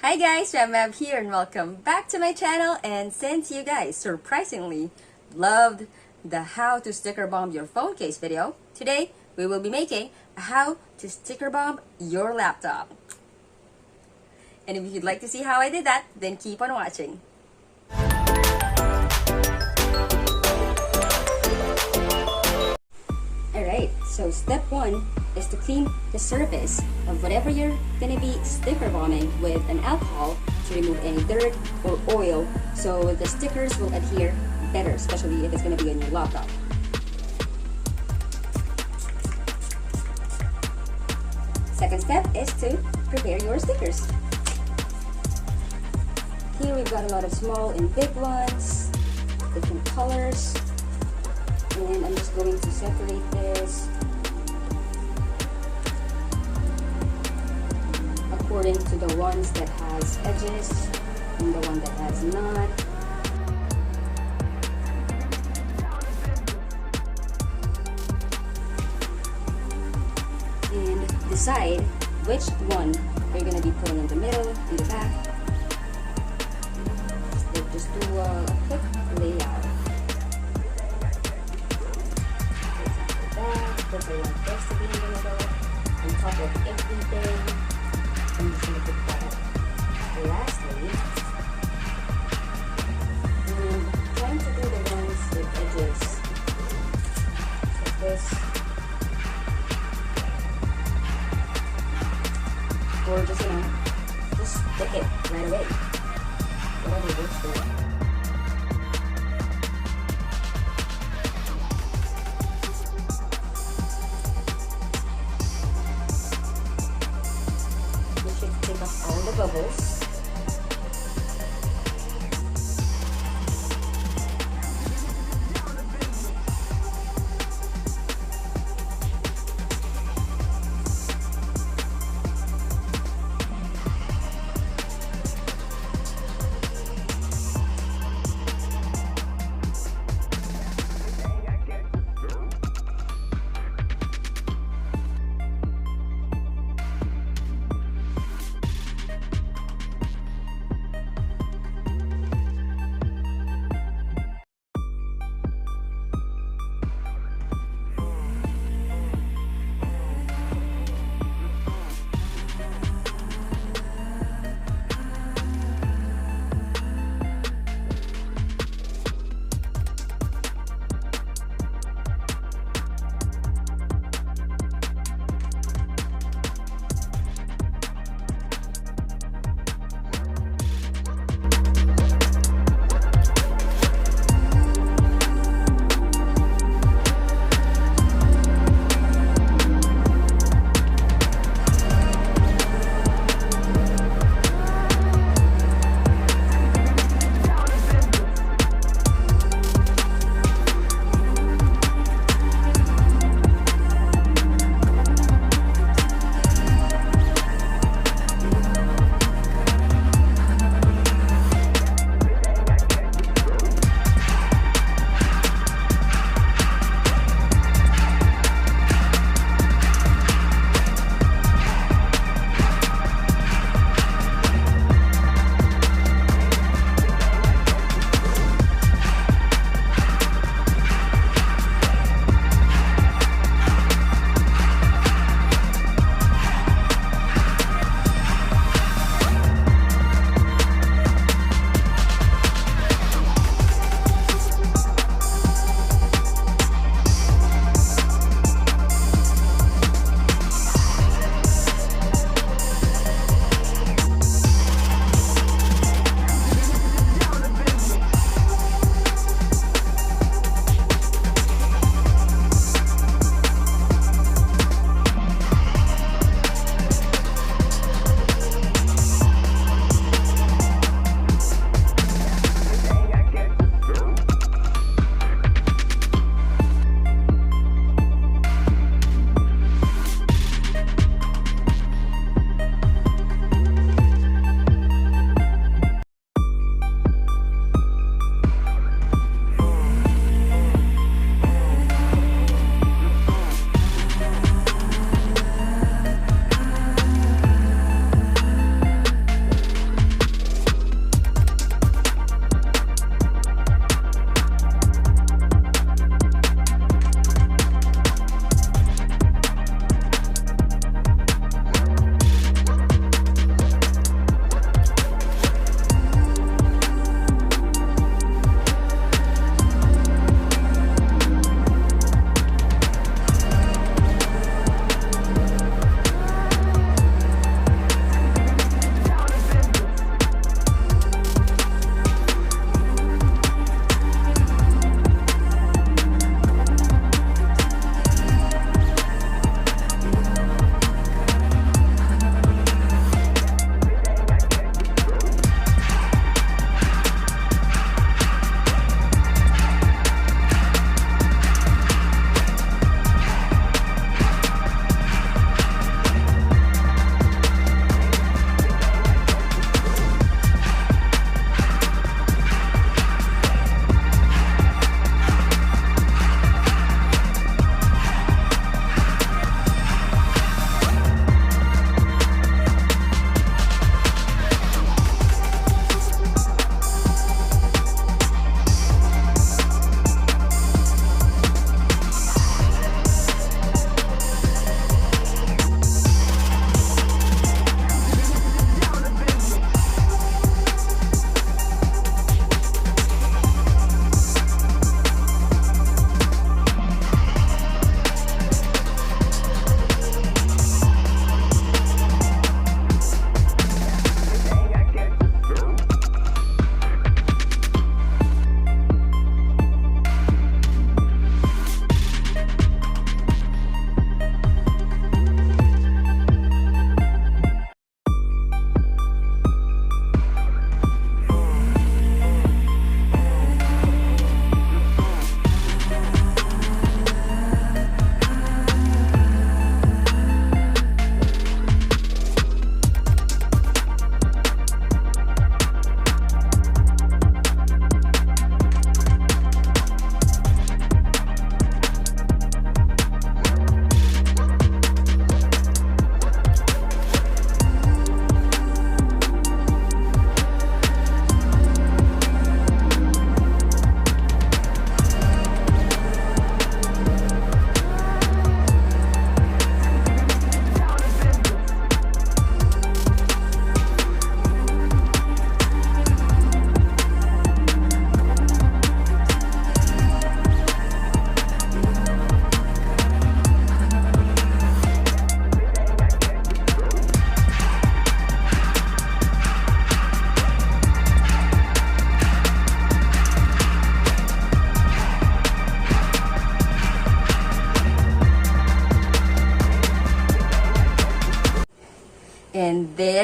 Hi guys, Ramab here and welcome back to my channel. And since you guys surprisingly loved the how to sticker bomb your phone case video, today we will be making a how to sticker bomb your laptop. And if you'd like to see how I did that, then keep on watching. Alright, so step 1 is to clean the surface of whatever you're gonna be sticker bombing with an alcohol to remove any dirt or oil so the stickers will adhere better, especially if it's gonna be on your laptop. Second step is to prepare your stickers. Here we've got a lot of small and big ones, different colors. And I'm just going to separate this according to the ones that has edges and the one that has not. And decide which one you're going to be putting in the middle, in the back. Just do a quick layout. Put the one first to be in the middle, on top of everything. I'm just going to put that lastly. And trying to do the ones with edges. Like this. Or just, just stick it right away. Whatever works for you. Take off all the bubbles.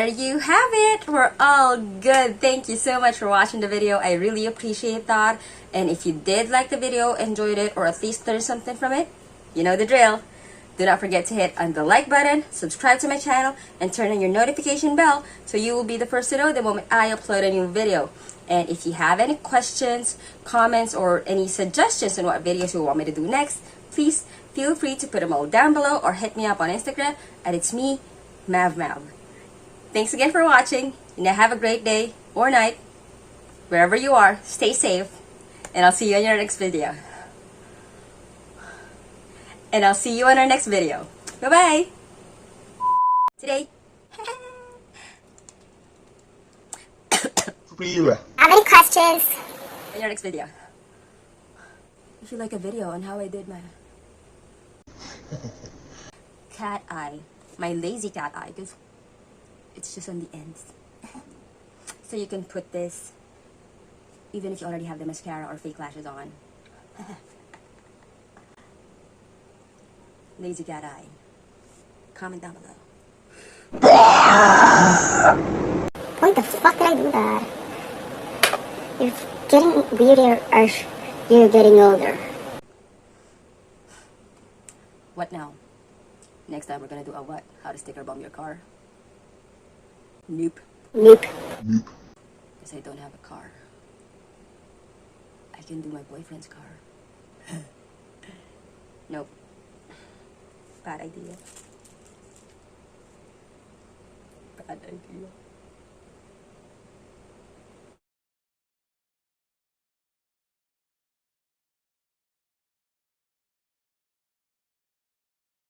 there you have it. We're all good. Thank you so much for watching the video. I really appreciate that. And if you did like the video, enjoyed it, or at least learned something from it, you know the drill. Do not forget to hit on the like button, subscribe to my channel, and turn on your notification bell so you will be the first to know the moment I upload a new video. And if you have any questions, comments, or any suggestions on what videos you want me to do next, please feel free to put them all down below or hit me up on Instagram at it's me, MavMav. Thanks again for watching, and have a great day or night. Wherever you are, stay safe, and I'll see you in your next video. And I'll see you in our next video. Bye-bye! Today, How many questions? in your next video. If you like a video on how I did my cat eye, my lazy cat eye, because it's just on the ends. So you can put this even if you already have the mascara or fake lashes on. Lazy cat eye. Comment down below. Why the fuck did I do that? You're getting weirder as you're getting older. What now? Next time we're gonna do a what? How to sticker bomb your car? Nope. Nope. Because I don't have a car. I can do my boyfriend's car. Nope. Bad idea. Bad idea.